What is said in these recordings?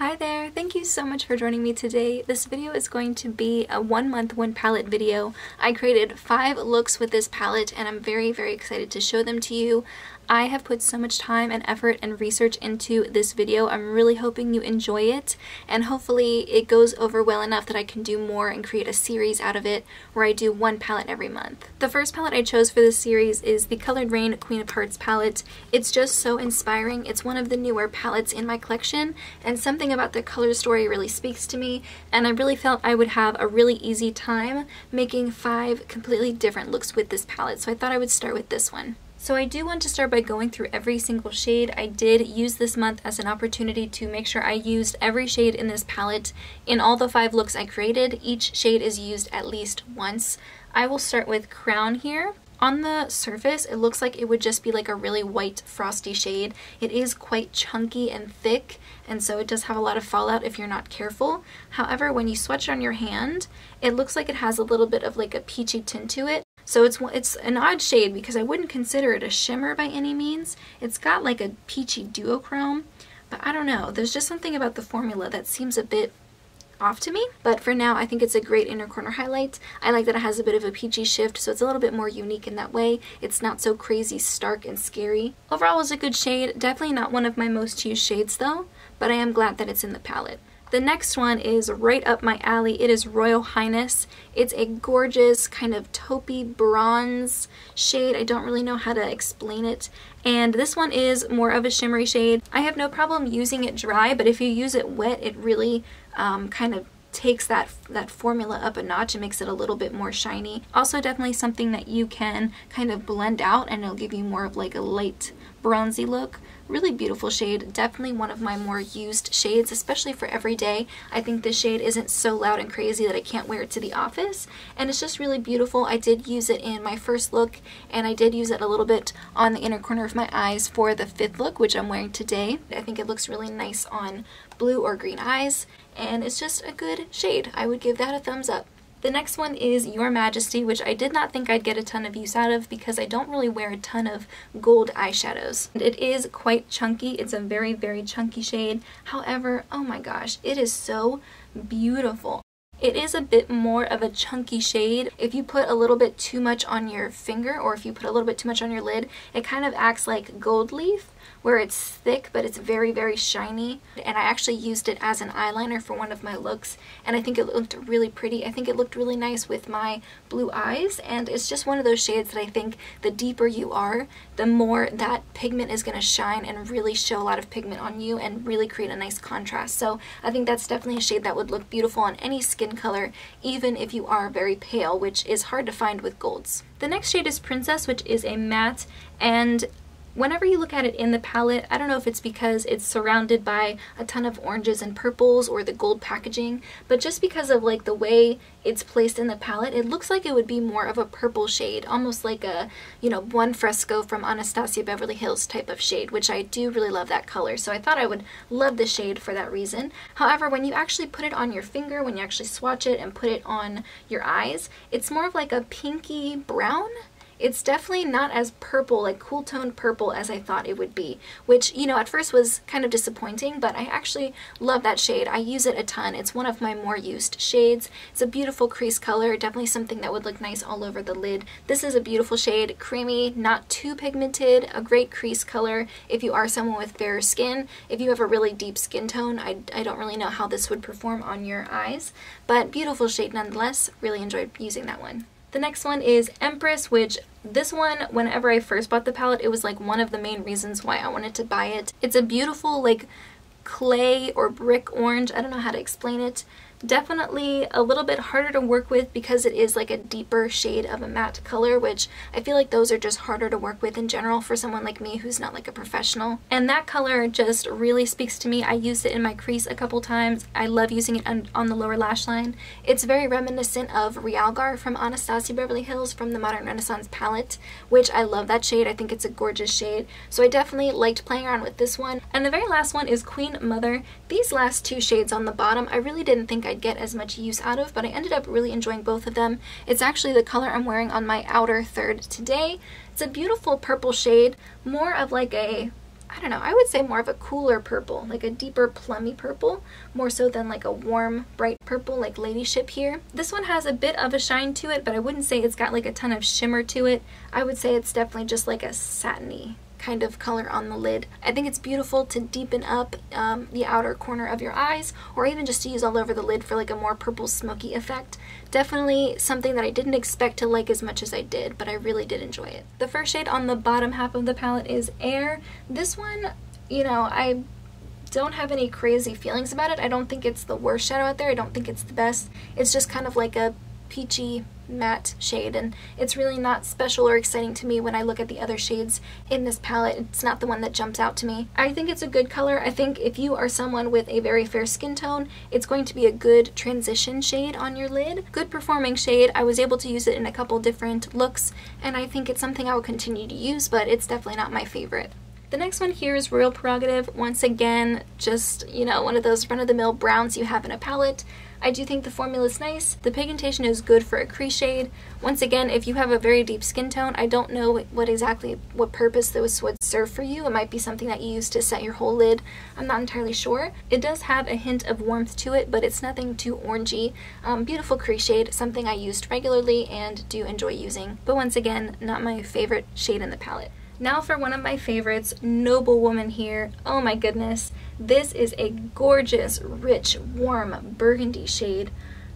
Hi there! Thank you so much for joining me today. This video is going to be a 1 month 1 palette video. I created 5 looks with this palette and I'm very excited to show them to you. I have put so much time and effort and research into this video. I'm really hoping you enjoy it and hopefully it goes over well enough that I can do more and create a series out of it where I do 1 palette every month. The first palette I chose for this series is the Colored Raine Queen of Hearts palette. It's just so inspiring. It's one of the newer palettes in my collection and something about the color story really speaks to me, and I really felt I would have a really easy time making 5 completely different looks with this palette, so I thought I would start with this one. So I do want to start by going through every single shade. I did use this month as an opportunity to make sure I used every shade in this palette. In all the 5 looks I created, each shade is used at least once. I will start with Crown here. On the surface, it looks like it would just be like a really white frosty shade. It is quite chunky and thick, and so it does have a lot of fallout if you're not careful. However, when you swatch it on your hand, it looks like it has a little bit of like a peachy tint to it. So it's an odd shade because I wouldn't consider it a shimmer by any means. It's got like a peachy duochrome, but I don't know. There's just something about the formula that seems a bit off to me, but for now I think it's a great inner corner highlight. I like that it has a bit of a peachy shift, so it's a little bit more unique in that way. It's not so crazy stark and scary. Overall, it's a good shade. Definitely not one of my most used shades though, but I am glad that it's in the palette. The next one is right up my alley. It is Royal Highness. It's a gorgeous kind of taupey bronze shade. I don't really know how to explain it. And this one is more of a shimmery shade. I have no problem using it dry, but if you use it wet, it really kind of takes that formula up a notch and makes it a little bit more shiny. Also definitely something that you can kind of blend out and it'll give you more of like a light bronzy look. Really beautiful shade, definitely one of my more used shades, especially for every day. I think this shade isn't so loud and crazy that I can't wear it to the office, and it's just really beautiful. I did use it in my first look, and I did use it a little bit on the inner corner of my eyes for the 5th look, which I'm wearing today. I think it looks really nice on blue or green eyes, and it's just a good shade. I would give that a thumbs up. The next one is Your Majesty, which I did not think I'd get a ton of use out of because I don't really wear a ton of gold eyeshadows. And it is quite chunky. It's a very chunky shade. However, oh my gosh, it is so beautiful. It is a bit more of a chunky shade. If you put a little bit too much on your finger or if you put a little bit too much on your lid, it kind of acts like gold leaf, where it's thick but it's very shiny. And I actually used it as an eyeliner for one of my looks and I think it looked really pretty. I think it looked really nice with my blue eyes, and it's just one of those shades that I think the deeper you are, the more that pigment is going to shine and really show a lot of pigment on you and really create a nice contrast. So I think that's definitely a shade that would look beautiful on any skin color, even if you are very pale, which is hard to find with golds. The next shade is Princess, which is a matte, and whenever you look at it in the palette, I don't know if it's because it's surrounded by a ton of oranges and purples or the gold packaging, but just because of like the way it's placed in the palette, it looks like it would be more of a purple shade, almost like a, you know, Buon Fresco from Anastasia Beverly Hills type of shade, which I do really love that color, so I thought I would love the shade for that reason. However, when you actually put it on your finger, when you actually swatch it and put it on your eyes, it's more of like a pinky brown. It's definitely not as purple, like cool toned purple, as I thought it would be, which, you know, at first was kind of disappointing, but I actually love that shade. I use it a ton. It's one of my more used shades. It's a beautiful crease color, definitely something that would look nice all over the lid. This is a beautiful shade, creamy, not too pigmented, a great crease color if you are someone with fairer skin. If you have a really deep skin tone, I don't really know how this would perform on your eyes, but beautiful shade nonetheless. Really enjoyed using that one. The next one is Empress, which this one, whenever I first bought the palette, it was like one of the main reasons why I wanted to buy it. It's a beautiful like clay or brick orange. I don't know how to explain it. Definitely a little bit harder to work with because it is like a deeper shade of a matte color, which I feel like those are just harder to work with in general for someone like me who's not like a professional. And that color just really speaks to me. I used it in my crease a couple times. I love using it on the lower lash line. It's very reminiscent of Realgar from Anastasia Beverly Hills from the Modern Renaissance palette, which I love that shade. I think it's a gorgeous shade. So I definitely liked playing around with this one. And the very last one is Queen Mother. These last 2 shades on the bottom, I really didn't think I'd get as much use out of, but I ended up really enjoying both of them. It's actually the color I'm wearing on my outer third today. It's a beautiful purple shade, more of like a, I don't know, I would say more of a cooler purple, like a deeper plummy purple, more so than like a warm, bright purple like Ladyship here. This one has a bit of a shine to it, but I wouldn't say it's got like a ton of shimmer to it. I would say it's definitely just like a satiny kind of color on the lid. I think it's beautiful to deepen up the outer corner of your eyes, or even just to use all over the lid for like a more purple smoky effect. Definitely something that I didn't expect to like as much as I did, but I really did enjoy it. The first shade on the bottom half of the palette is Air. This one, you know, I don't have any crazy feelings about it. I don't think it's the worst shadow out there. I don't think it's the best. It's just kind of like a peachy matte shade, and it's really not special or exciting to me when I look at the other shades in this palette. It's not the one that jumps out to me. I think it's a good color. I think if you are someone with a very fair skin tone, it's going to be a good transition shade on your lid. Good performing shade. I was able to use it in a couple different looks, and I think it's something I will continue to use, but it's definitely not my favorite. The next one here is Royal Prerogative. Once again, just, you know, one of those run-of-the-mill browns you have in a palette. I do think the formula is nice. The pigmentation is good for a crease shade. Once again, if you have a very deep skin tone, I don't know what purpose those would serve for you. It might be something that you use to set your whole lid. I'm not entirely sure. It does have a hint of warmth to it, but it's nothing too orangey. Beautiful crease shade, something I used regularly and do enjoy using. But once again, not my favorite shade in the palette. Now for one of my favorites, Noble Woman here. Oh my goodness. This is a gorgeous, rich, warm burgundy shade.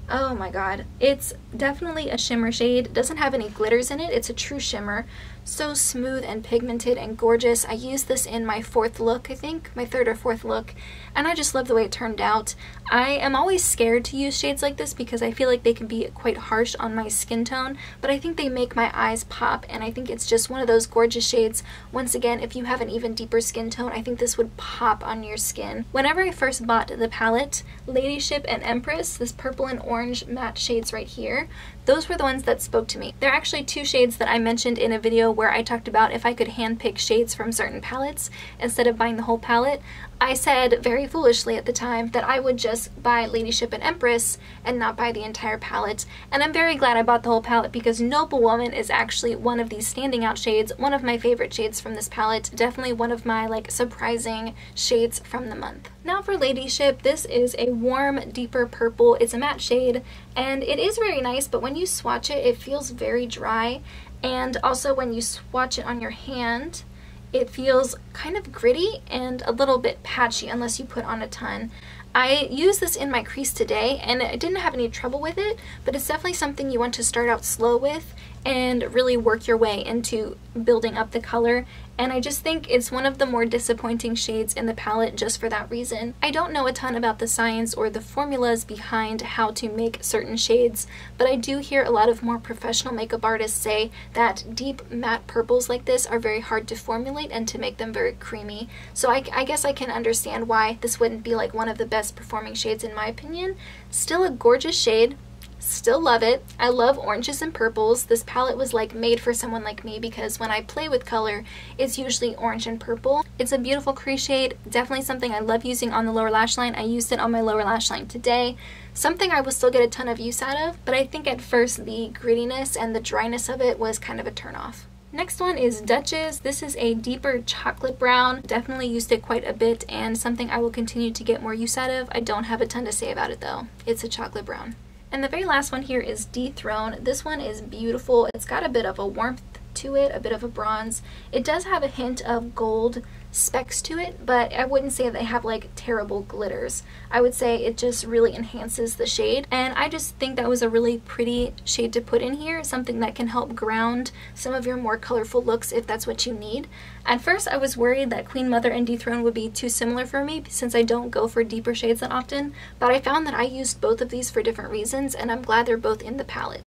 Oh my god. It's definitely a shimmer shade. It doesn't have any glitters in it. It's a true shimmer. So smooth and pigmented and gorgeous. I used this in my fourth look, I think, my third or fourth look, and I just love the way it turned out. I am always scared to use shades like this because I feel like they can be quite harsh on my skin tone, but I think they make my eyes pop, and I think it's just one of those gorgeous shades. Once again, if you have an even deeper skin tone, I think this would pop on your skin. Whenever I first bought the palette, Ladyship and Empress, this purple and orange matte shades right here, those were the ones that spoke to me. There are actually two shades that I mentioned in a video where I talked about if I could handpick shades from certain palettes instead of buying the whole palette. I said very foolishly at the time that I would just buy Ladyship and Empress and not buy the entire palette, and I'm very glad I bought the whole palette because Noble Woman is actually one of these standing out shades, one of my favorite shades from this palette, definitely one of my like surprising shades from the month. Now for Ladyship, this is a warm, deeper purple. It's a matte shade, and it is very nice, but when you swatch it, it feels very dry, and also when you swatch it on your hand, it feels kind of gritty and a little bit patchy unless you put on a ton. I used this in my crease today and I didn't have any trouble with it, but it's definitely something you want to start out slow with and really work your way into building up the color. And I just think it's one of the more disappointing shades in the palette just for that reason. I don't know a ton about the science or the formulas behind how to make certain shades, but I do hear a lot of more professional makeup artists say that deep matte purples like this are very hard to formulate and to make them very creamy. So I guess I can understand why this wouldn't be like one of the best performing shades in my opinion. Still a gorgeous shade. Still love it. I love oranges and purples. This palette was like made for someone like me because when I play with color, it's usually orange and purple. It's a beautiful crease shade. Definitely something I love using on the lower lash line. I used it on my lower lash line today. Something I will still get a ton of use out of, but I think at first the grittiness and the dryness of it was kind of a turnoff. Next one is Duchess. This is a deeper chocolate brown. Definitely used it quite a bit and something I will continue to get more use out of. I don't have a ton to say about it though. It's a chocolate brown. And the very last one here is Dethrone. This one is beautiful. It's got a bit of a warmth to it, a bit of a bronze. It does have a hint of gold specks to it, but I wouldn't say they have like terrible glitters. I would say it just really enhances the shade, and I just think that was a really pretty shade to put in here, something that can help ground some of your more colorful looks if that's what you need. At first I was worried that Queen Mother and Dethrone would be too similar for me since I don't go for deeper shades that often, but I found that I used both of these for different reasons, and I'm glad they're both in the palette.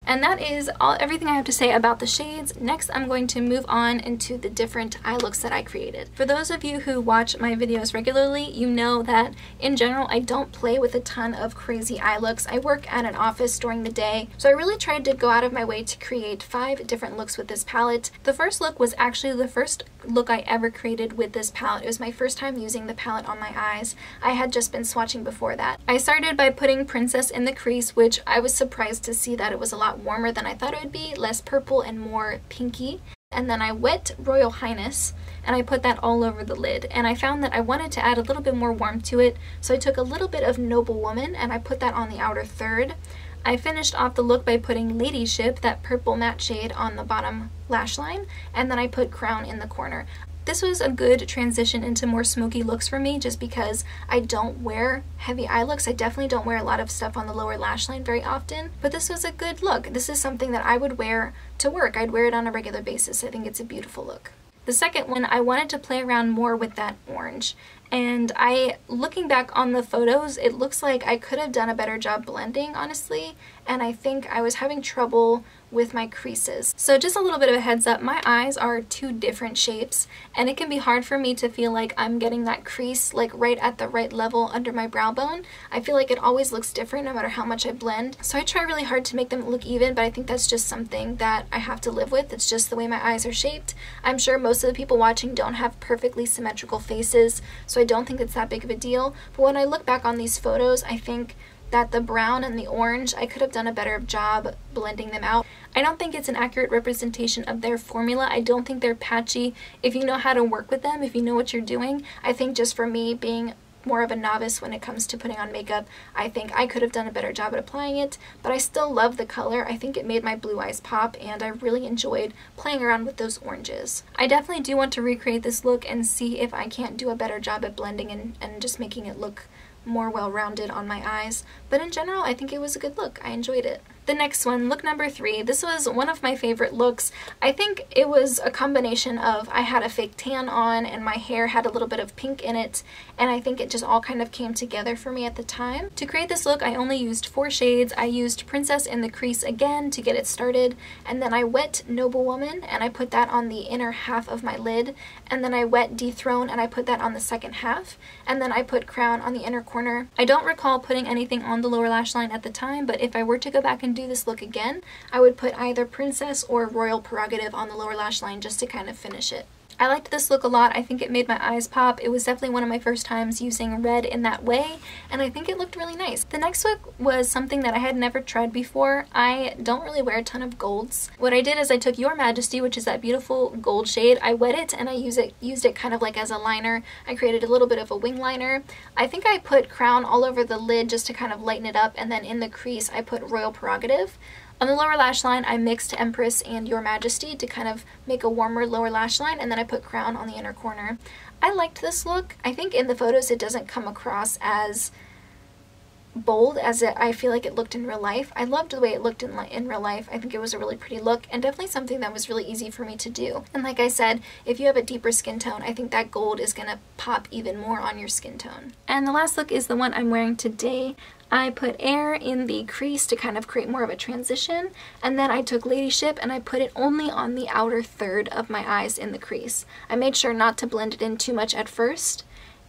And that is everything I have to say about the shades. Next, I'm going to move on into the different eye looks that I created. For those of you who watch my videos regularly, you know that in general, I don't play with a ton of crazy eye looks. I work at an office during the day, so I really tried to go out of my way to create 5 different looks with this palette. The first look was actually the first look I ever created with this palette. It was my first time using the palette on my eyes. I had just been swatching before that. I started by putting Princess in the crease, which I was surprised to see that it was a lot warmer than I thought it would be, less purple and more pinky. And then I wet Royal Highness and I put that all over the lid, and I found that I wanted to add a little bit more warmth to it, so I took a little bit of Noble Woman and I put that on the outer third. I finished off the look by putting Ladyship, that purple matte shade, on the bottom lash line, and then I put Crown in the corner. This was a good transition into more smoky looks for me, just because I don't wear heavy eye looks. I definitely don't wear a lot of stuff on the lower lash line very often, but this was a good look. This is something that I would wear to work. I'd wear it on a regular basis. I think it's a beautiful look. The second one, I wanted to play around more with that orange, and looking back on the photos, it looks like I could have done a better job blending, honestly, and I think I was having trouble with my creases. So just a little bit of a heads up, my eyes are two different shapes, and it can be hard for me to feel like I'm getting that crease like right at the right level under my brow bone. I feel like it always looks different no matter how much I blend. So I try really hard to make them look even, but I think that's just something that I have to live with. It's just the way my eyes are shaped. I'm sure most of the people watching don't have perfectly symmetrical faces, so I don't think it's that big of a deal. But when I look back on these photos, I think that the brown and the orange, I could have done a better job blending them out. I don't think it's an accurate representation of their formula. I don't think they're patchy if you know how to work with them, if you know what you're doing. I think just for me, being more of a novice when it comes to putting on makeup, I think I could have done a better job at applying it, but I still love the color. I think it made my blue eyes pop, and I really enjoyed playing around with those oranges. I definitely do want to recreate this look and see if I can't do a better job at blending and just making it look more well-rounded on my eyes, but in general I think it was a good look. I enjoyed it. The next one, look number 3. This was one of my favorite looks. I think it was a combination of I had a fake tan on and my hair had a little bit of pink in it, and I think it just all kind of came together for me at the time. To create this look, I only used 4 shades. I used Princess in the crease again to get it started, and then I wet Noble Woman and I put that on the inner half of my lid, and then I wet Dethrone and I put that on the second half, and then I put Crown on the inner corner. I don't recall putting anything on the lower lash line at the time, but if I were to go back and do this look again, I would put either Princess or Royal Prerogative on the lower lash line just to kind of finish it. I liked this look a lot. I think it made my eyes pop. It was definitely one of my first times using red in that way, and I think it looked really nice. The next look was something that I had never tried before. I don't really wear a ton of golds. What I did is I took Your Majesty, which is that beautiful gold shade, I wet it and I used it kind of like as a liner. I created a little bit of a wing liner. I think I put Crown all over the lid just to kind of lighten it up, and then in the crease I put Royal Prerogative. On the lower lash line, I mixed Empress and Your Majesty to kind of make a warmer lower lash line, and then I put Crown on the inner corner. I liked this look. I think in the photos it doesn't come across as bold as I feel like it looked in real life. I loved the way it looked in real life. I think it was a really pretty look, and definitely something that was really easy for me to do. And like I said, if you have a deeper skin tone, I think that gold is gonna pop even more on your skin tone. And the last look is the one I'm wearing today. I put Air in the crease to kind of create more of a transition, and then I took Ladyship and I put it only on the outer third of my eyes in the crease. I made sure not to blend it in too much at first,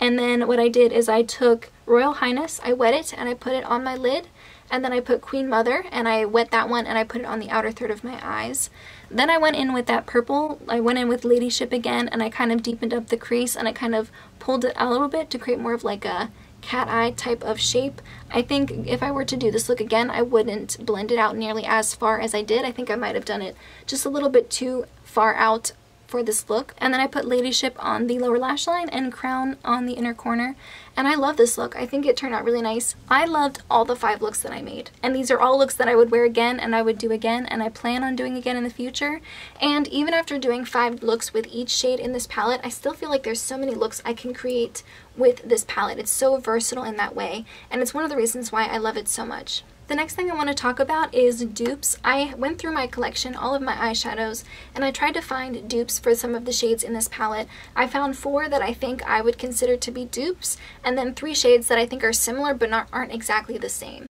and then what I did is I took Royal Highness, I wet it and I put it on my lid, and then I put Queen Mother and I wet that one and I put it on the outer third of my eyes. Then I went in with that purple, I went in with Ladyship again, and I kind of deepened up the crease and I kind of pulled it out a little bit to create more of like a cat eye type of shape. I think if I were to do this look again, I wouldn't blend it out nearly as far as I did. I think I might have done it just a little bit too far out for this look. And then I put Ladyship on the lower lash line and Crown on the inner corner, and I love this look. I think it turned out really nice. I loved all the 5 looks that I made, and these are all looks that I would wear again and I would do again and I plan on doing again in the future. And even after doing 5 looks with each shade in this palette, I still feel like there's so many looks I can create with this palette. It's so versatile in that way, and it's one of the reasons why I love it so much. The next thing I want to talk about is dupes. I went through my collection, all of my eyeshadows, and I tried to find dupes for some of the shades in this palette. I found 4 that I think I would consider to be dupes, and then 3 shades that I think are similar but aren't exactly the same.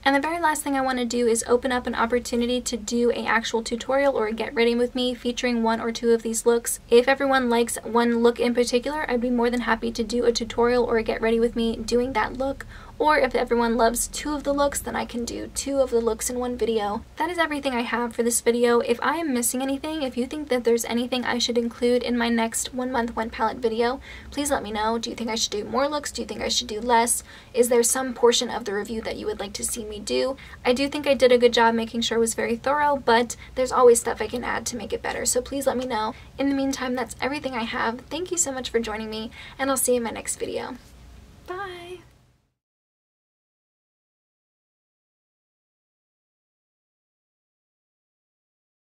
And the very last thing I want to do is open up an opportunity to do an actual tutorial or a get ready with me featuring one or two of these looks. If everyone likes one look in particular, I'd be more than happy to do a tutorial or a get ready with me doing that look. Or if everyone loves two of the looks, then I can do two of the looks in one video. That is everything I have for this video. If I am missing anything, if you think that there's anything I should include in my next 1 month 1 palette video, please let me know. Do you think I should do more looks? Do you think I should do less? Is there some portion of the review that you would like to see me do? I do think I did a good job making sure it was very thorough, but there's always stuff I can add to make it better, so please let me know. In the meantime, that's everything I have. Thank you so much for joining me, and I'll see you in my next video. Bye!